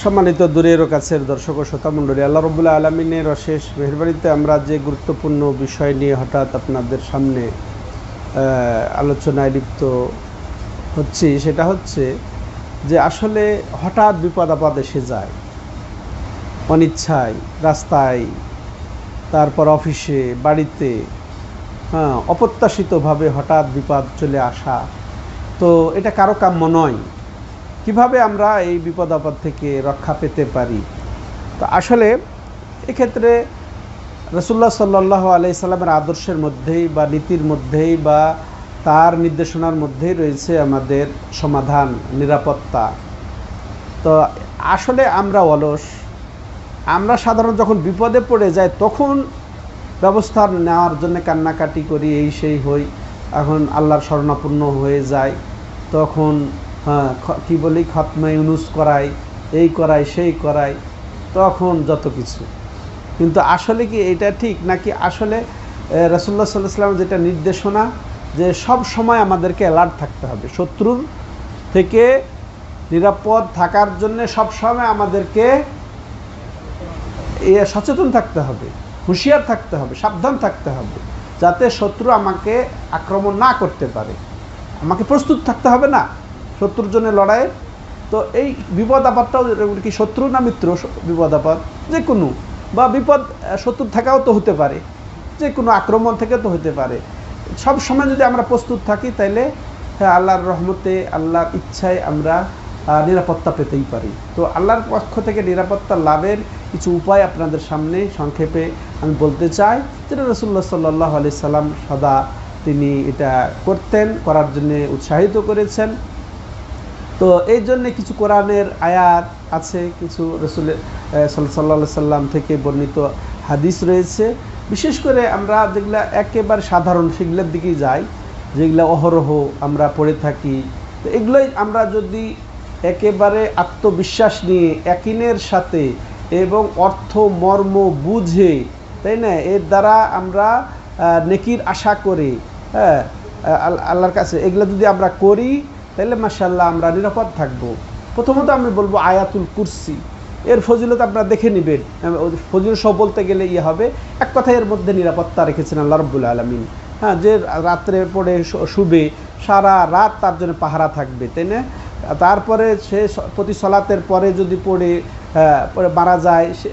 সম্মানিত দূরের ও কাছের দর্শক ও শ্রোতা মণ্ডলী, আল্লাহ রাব্বুল আলামিনের অশেষ মেহেরবানিতে আমরা যে গুরুত্বপূর্ণ বিষয় নিয়ে হঠাৎ আপনাদের সামনে আলোচনায় লিপ্ত হচ্ছি, সেটা হচ্ছে যে আসলে হঠাৎ বিপদ আপদ এসে যায় অনিচ্ছায়, রাস্তায়, তারপর অফিসে, বাড়িতে, অপ্রত্যাশিতভাবে হঠাৎ বিপদ চলে আসা। তো এটা কারো কাম্য নয়। কিভাবে আমরা এই বিপদ আপদ থেকে রক্ষা পেতে পারি? তো আসলে এক্ষেত্রে রাসূলুল্লাহ সাল্লাল্লাহু আলাইহি সাল্লামের আদর্শের মধ্যেই বা নীতির মধ্যেই বা তার নির্দেশনার মধ্যেই রয়েছে আমাদের সমাধান, নিরাপত্তা। তো আসলে আমরা অলস, আমরা সাধারণত যখন বিপদে পড়ে যাই তখন ব্যবস্থা নেওয়ার জন্য কান্নাকাটি করি, এই সেই হই, এখন আল্লাহর শরণাপন্ন হয়ে যায়, তখন কি বলি খতমে ইউনুস করাই, এই করাই সেই করাই, তখন যত কিছু। কিন্তু আসলে কি এটা ঠিক নাকি? আসলে রাসূলুল্লাহ সাল্লাল্লাহু আলাইহি ওয়াসাল্লাম যেটা নির্দেশনা, যে সব সময় আমাদেরকে অ্যালার্ট থাকতে হবে, শত্রুর থেকে নিরাপদ থাকার জন্য সব সময় আমাদেরকে সচেতন থাকতে হবে, হুঁশিয়ার থাকতে হবে, সাবধান থাকতে হবে, যাতে শত্রু আমাকে আক্রমণ না করতে পারে। আমাকে প্রস্তুত থাকতে হবে না শত্রুর জন্য লড়াইয়ের। তো এই বিপদ আপদটাও কি শত্রু না মিত্র? বিপদ আপদ যে কোনো, বা বিপদ শত্রুর থাকাও তো হতে পারে, যে কোনো আক্রমণ থেকে তো হতে পারে। সব সময় যদি আমরা প্রস্তুত থাকি, তাইলে আল্লাহর রহমতে, আল্লাহর ইচ্ছায় আমরা নিরাপত্তা পেতেই পারি। তো আল্লাহর পক্ষ থেকে নিরাপত্তা লাভের কিছু উপায় আপনাদের সামনে সংক্ষেপে আমি বলতে চাই, যেটা রাসূলুল্লাহ সাল্লাল্লাহু আলাইহি সাল্লাম সদা তিনি এটা করতেন, করার জন্য উৎসাহিত করেছেন। তো এই জন্যে কিছু কোরআনের আয়াত আছে, কিছু রাসূলের সাল্লাল্লাহু আলাইহি সাল্লাম থেকে বর্ণিত হাদিস রয়েছে। বিশেষ করে আমরা যেগুলা একেবারে সাধারণ, সেগুলোর দিকেই যাই, যেগুলো অহরহ আমরা পড়ে থাকি। তো এগুলোই আমরা যদি একেবারে আত্মবিশ্বাস নিয়ে, ইয়াকিনের সাথে এবং অর্থ মর্ম বুঝে, তাই না, এর দ্বারা আমরা নেকির আশা করে আল্লাহর কাছে এগুলো যদি আমরা করি, তাহলে মাশাআল্লাহ আমরা নিরাপদ থাকব। প্রথমত আমি বলবো আয়াতুল কুরসি, এর ফজিলত আপনারা দেখে নেবেন। ফজিলত সব বলতে গেলে হবে, এক কথায় এর মধ্যে নিরাপত্তা রেখেছেন আল্লাহ রাব্বুল আলামিন। যে রাত্রে পড়ে শুবে, সারা রাত তার জন্য পাহারা থাকবে, তাই না? তারপরে সে প্রতি সলাতের পরে যদি পড়ে মারা যায়, সে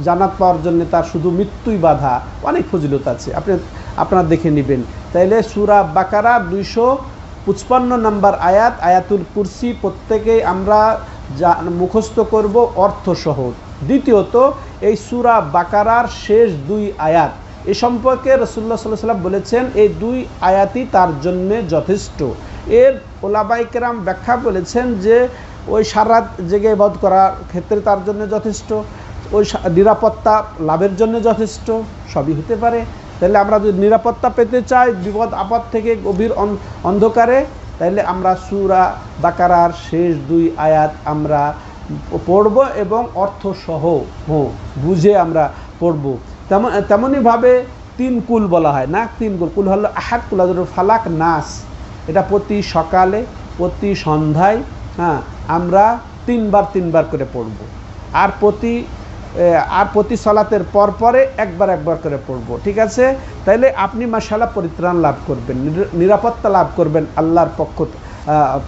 জান্নাত পাওয়ার জন্য তার শুধু মৃত্যুই বাধা। অনেক ফজিলত আছে, আপনারা দেখে নেবেন। তাইলে সূরা বাকারা 255 নম্বর আয়াত, আয়াতুল কুরসি প্রত্যেকেই আমরা মুখস্থ করব অর্থসহ। দ্বিতীয়ত, এই সূরা বাকারার শেষ 2 আয়াত, এ সম্পর্কে রাসূলুল্লাহ সাল্লাল্লাহু আলাইহি ওয়াসাল্লাম বলেছেন এই 2 আয়াতই তার জন্য যথেষ্ট। এর ওলামায়ে কেরাম ব্যাখ্যা বলেছেন যে ওই সারাত জেগে ইবাদত করার ক্ষেত্রে তার জন্য যথেষ্ট, ওই নিরাপত্তা লাভের জন্য যথেষ্ট, সবই হতে পারে। তাহলে আমরা যদি নিরাপত্তা পেতে চাই বিপদ আপদ থেকে, গভীর অন্ধকারে, তাহলে আমরা সূরা বাকারার শেষ 2 আয়াত আমরা পড়ব এবং অর্থসহ বুঝে আমরা পড়ব। তেমনইভাবে 3 কুল বলা হয় না, 3 কুল হলো আহাদ, কুল আযরুল ফালাক, নাস। এটা প্রতি সকালে, প্রতি সন্ধ্যায় আমরা 3 বার করে পড়ব। আর প্রতি সলাতের পরে একবার করে পড়ব। ঠিক আছে? তাইলে আপনি মাশাআল্লাহ পরিত্রাণ লাভ করবেন, নিরাপত্তা লাভ করবেন আল্লাহর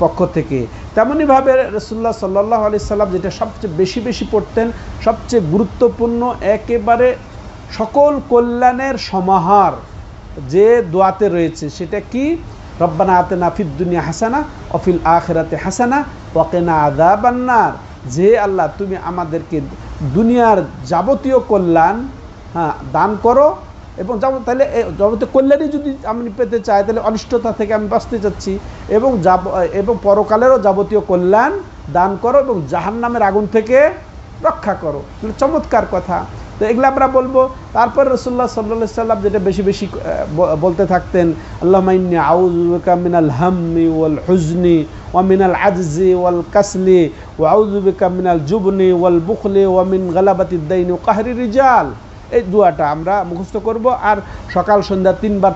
পক্ষ থেকে। তেমনইভাবে রাসূলুল্লাহ সাল্লাল্লাহু আলাইহি সাল্লাম যেটা সবচেয়ে বেশি পড়তেন, সবচেয়ে গুরুত্বপূর্ণ, একেবারে সকল কল্যাণের সমাহার যে দোয়াতে রয়েছে, সেটা কি? রব্বানা আতিনা ফিদ দুনিয়া হাসানা ওয়া ফিল আখিরাতি হাসানা ওয়া কিনা আযাবান নার। যে আল্লাহ, তুমি আমাদেরকে দুনিয়ার যাবতীয় কল্যাণ দান করো, এবং তাহলে যাবতীয় কল্যাণই যদি আমি পেতে চাই, তাহলে অনিষ্টতা থেকে আমি বাঁচতে চাচ্ছি, এবং পরকালেরও যাবতীয় কল্যাণ দান করো, এবং জাহান্নামের আগুন থেকে রক্ষা করো। চমৎকার কথা। তো এগুলো আমরা বলবো। তারপর রাসূলুল্লাহ সাল্লাল্লাহু আলাইহি ওয়াসাল্লাম যেটা বেশি বলতে থাকতেন, আল্লাহুম্মা ইন্নী আউযু বিকা মিনাল হাম্মি ওয়াল হুজনি ওয়া মিনাল আজজি ওয়াল কাসলি ওয়া আউযু বিকা মিনাল জুবনি ওয়াল বুখলি ওয়া মিন গালাবাতিদ দাইনি ওয়া কাহরি রিজাল। এই দোয়াটা আমরা মুখস্থ করব আর সকাল সন্ধ্যা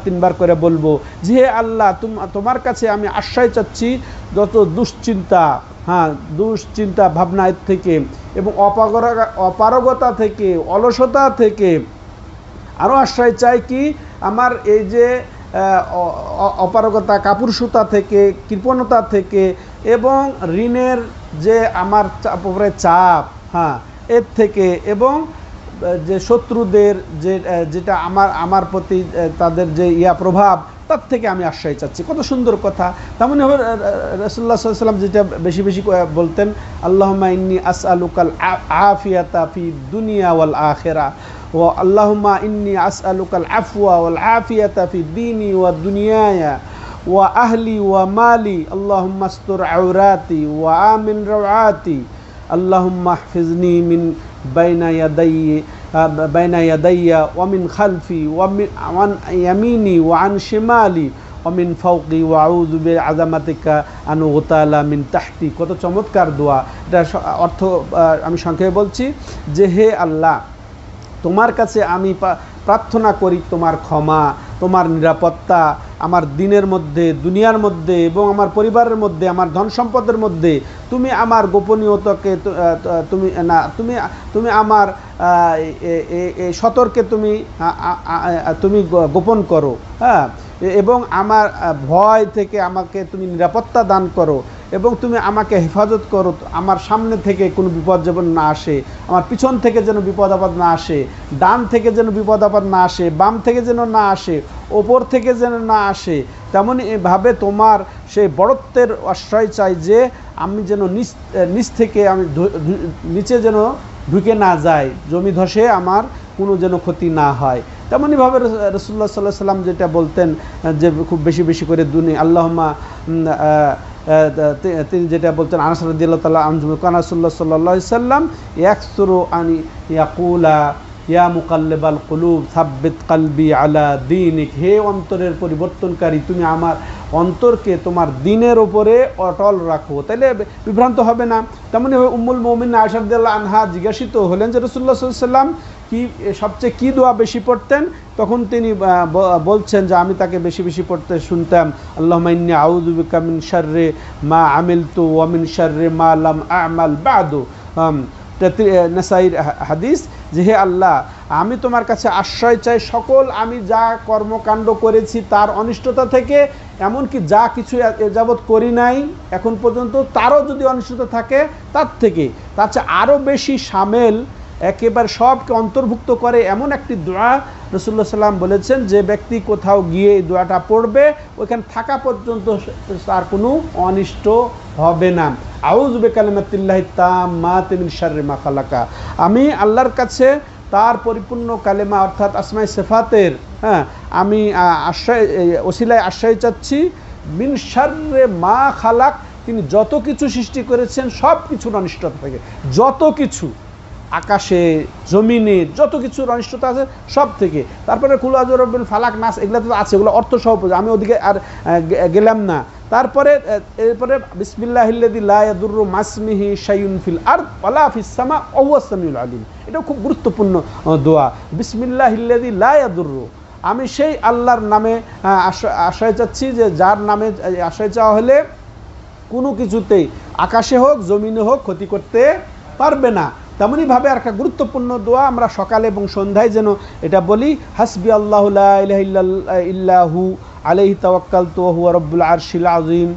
তিনবার করে বলবো যে হে আল্লাহ তোমার কাছে আমি আশ্রয় চাচ্ছি যত দুশ্চিন্তা, দুশ্চিন্তা ভাবনা থেকে এবং অপারগতা থেকে, অলসতা থেকে। আরও আশ্রয় চাই কি আমার এই যে অপারগতা, কাপুরুষতা থেকে, কৃপণতা থেকে এবং ঋণের যে আমার উপরে চাপ, এর থেকে এবং যে শত্রুদের যেটা আমার প্রতি তাদের যে প্রভাব, তার থেকে আমি আশ্রয় চাচ্ছি। কত সুন্দর কথা। তেমনই হবে রাসূলুল্লাহ সাল্লাল্লাহু আলাইহি ওয়াসাল্লাম যেটা বেশি বেশি বলতেন, আল্লাহুম্মা ইন্নী আসআলুকাল আফিয়াতা ফি দুনিয়া ওয়াল আখিরা ওয়া আল্লাহুম্মা ইন্নী আসআলুকাল আফওয়া ওয়াল আফিয়াতা ফি দীনি ওয়া দুনিয়ায়া ওয়া আহলি ওয়া মালি আল্লাহুম্মা আস্তুর আওরাতি ওয়া আমিন রাওয়াতি আল্লাহুম্মা ইহফিজনি মিন বাইনা ইয়াদাইয়া ওয়া মিন খালফি ওয়া আন ইয়ামিনি ওয়া আন শিমালি ওয়া মিন ফাওকি ওয়া আউযু বিআযামাতিকা আন উগতালা মিন তাহতি। কত চমৎকার দোয়া। এটা অর্থ আমি সংক্ষেপে বলছি যে হে আল্লাহ, তোমার কাছে আমি প্রার্থনা করি তোমার ক্ষমা, তোমার নিরাপত্তা আমার দিনের মধ্যে, দুনিয়ার মধ্যে এবং আমার পরিবারের মধ্যে, আমার ধন সম্পদের মধ্যে। তুমি আমার গোপনীয়তাকে তুমি আমার সতর্কে তুমি গোপন করো, এবং আমার ভয় থেকে আমাকে তুমি নিরাপত্তা দান করো এবং তুমি আমাকে হেফাজত করো। আমার সামনে থেকে কোনো বিপদ যেন না আসে, আমার পিছন থেকে যেন বিপদ আপদ না আসে, ডান থেকে যেন বিপদ আপদ না আসে, বাম থেকে যেন না আসে, ওপর থেকে যেন না আসে। তেমনই এভাবে তোমার সেই বড়ত্বের আশ্রয় চাই যে আমি যেন নিচ থেকে আমি নিচে যেন ঢুকে না যায়, জমি ধসে আমার কোনো যেন ক্ষতি না হয়। তেমনইভাবে রাসূলুল্লাহ সাল্লাল্লাহু আলাইহি ওয়াসাল্লাম যেটা বলতেন যে খুব বেশি বেশি করে আল্লাহুম্মা তিনি যেটা বলতেন আনাস রাদিয়াল্লাহু তাআলা আনহু কানা রাসূলুল্লাহ সাল্লাল্লাহু আলাইহি ওয়াসাল্লাম ইয়াকসুরু আন ইয়াকুলা ইয়া মুকাল্লিবাল কুলুব সাব্বিত কলবি আলা দীনিক। হে অন্তরের পরিবর্তনকারী, তুমি আমার অন্তরকে তোমার দ্বীনের উপরে অটল রাখো, তাইলে বিভ্রান্ত হবে না। তেমনি উম্মুল মুমিনিন আয়েশা রাদিয়াল্লাহু আনহা জিজ্ঞাসিত হলেন যে রাসূলুল্লাহ সাল্লাল্লাহু আলাইহি ওয়াসাল্লাম সবচেয়ে কী দোয়া বেশি পড়তেন? তখন তিনি বলছেন যে আমি তাকে বেশি বেশি পড়তে শুনতাম আল্লাহুম্মা ইন্নী আউযু বিকা মিন শাররি মা আমিলতু ওয়া মিন শাররি মা লাম আ'মাল বা'দু। নাসাইর হাদিস যে হে আল্লাহ, আমি তোমার কাছে আশ্রয় চাই সকল আমি যা কর্মকাণ্ড করেছি তার অনিষ্টতা থেকে, এমনকি যা কিছু যাবৎ করি নাই এখন পর্যন্ত তারও যদি অনিষ্টতা থাকে তার থেকে, তার চেয়ে আরও বেশি শামেল, একেবারে সবকে অন্তর্ভুক্ত করে এমন একটি দোয়া রাসূলুল্লাহ সাল্লাম বলেছেন যে ব্যক্তি কোথাও গিয়ে এই দোয়াটা পড়বে ওইখানে থাকা পর্যন্ত তার কোনো অনিষ্ট হবে না। আউযু বিকালিমাতিল্লাহি তাম্মাতি মিন শাররি মা খালাকা। আমি আল্লাহর কাছে তার পরিপূর্ণ কালেমা অর্থাৎ আসমায়ে সিফাতের আমি ওসিলায় আশ্রয় চাচ্ছি মিন শাররি মা খালাক, তিনি যত কিছু সৃষ্টি করেছেন সব কিছুর অনিষ্টতা থেকে, যত কিছু আকাশে জমিনে যত কিছুর অনিষ্টতা আছে সব থেকে। তারপরে কুল আউযু বিরাব্বিল ফালাক নাস এগুলো তো আছে, এগুলো অর্থ সহ, আমি ওদিকে আর গেলাম না। তারপরে এরপরে বিসমিল্লাহিল্লাযী লা ইয়াদুররু মাসমিহি শাইউন ফিল আরদ ওয়ালা ফিস সামা ওয়া হুয়াস সামিউল আলিম। এটাও খুব গুরুত্বপূর্ণ দোয়া, বিসমিল্লাহিল্লাযী লা ইয়াদুররু। আমি সেই আল্লাহর নামে আশ্রয় চাচ্ছি যে যার নামে আশ্রয় চাওয়া হলে কোনো কিছুতেই আকাশে হোক জমিনে হোক ক্ষতি করতে পারবে না। তেমনইভাবে আর একটা গুরুত্বপূর্ণ দোয়া আমরা সকালে এবং সন্ধ্যায় যেন এটা বলি, হাসবি আল্লাহু লা ইলাহা ইল্লাহু আলাইহি তাওয়াক্কালতু ওয়া হুয়া রাব্বুল আরশিল আযীম।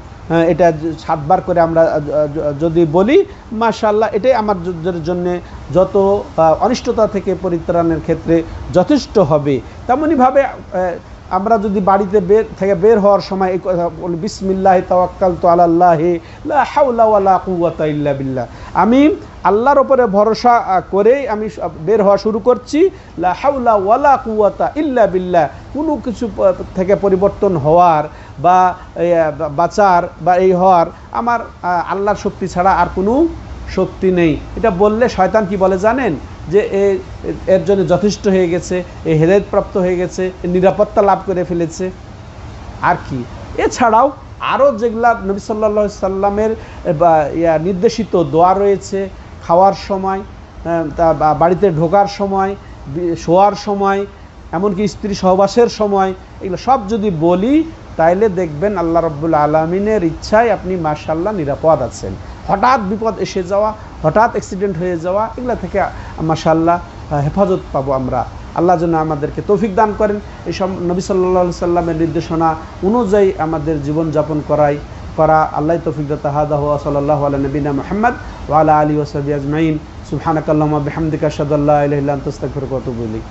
এটা 7 বার করে আমরা যদি বলি মাশাআল্লাহ এটাই আমাদের জন্য যত অনিষ্টতা থেকে পরিত্রাণের ক্ষেত্রে যথেষ্ট হবে। তেমনইভাবে আমরা যদি বাড়িতে বের হওয়ার সময় এই কথা বলি, বিসমিল্লাহি তাওয়াক্কালতু আলাল্লাহি লা হাওলা ওয়ালা কুওয়াতা ইল্লা বিল্লাহ। আমি আল্লাহর উপরে ভরসা করেই আমি বের হওয়া শুরু করছি, লা হাওলা ওয়ালা কুওয়াতা ইল্লা বিল্লাহ। কোনো কিছু থেকে পরিবর্তন হওয়ার বা বাঁচার বা এই হওয়ার আমার আল্লাহর শক্তি ছাড়া আর কোনো শক্তি নেই। এটা বললে শয়তান কি বলে জানেন? যে এর জন্য যথেষ্ট হয়ে গেছে, এ হেদায়েত প্রাপ্ত হয়ে গেছে, নিরাপত্তা লাভ করে ফেলেছে। আর কি এছাড়াও আরও যেগুলা নবী সাল্লাল্লাহু আলাইহি সাল্লামের নির্দেশিত দোয়া রয়েছে, খাওয়ার সময়, বাড়িতে ঢোকার সময় শোয়ার সময়, এমনকি স্ত্রী সহবাসের সময়, এগুলো সব যদি বলি তাইলে দেখবেন আল্লাহ রাব্বুল আলামিনের ইচ্ছায় আপনি মাশাআল্লাহ নিরাপদ আছেন। হঠাৎ বিপদ এসে যাওয়া, হঠাৎ অ্যাক্সিডেন্ট হয়ে যাওয়া, এগুলো থেকে মাশাআল্লাহ হেফাজত পাবো আমরা। আল্লাহ যেন আমাদেরকে তৌফিক দান করেন এই সব নবী সাল্লাল্লাহু আলাইহি সাল্লামের নির্দেশনা অনুযায়ী আমাদের জীবনযাপন করা আল্লাহ তৌফিক দাতা। হাদা হুয়া সাল্লাল্লাহু আলা নবিনা মুহাম্মদ ওয়া আলা আলিহি ওয়া সাহবিহি আজমাইন। সুবহানাকাল্লাহুম্মা বিহামদিকা আশহাদু আল্লা ইলাহা ইল্লা আনতা আস্তাগফিরুকা ওয়া আতুবু ইলাইক।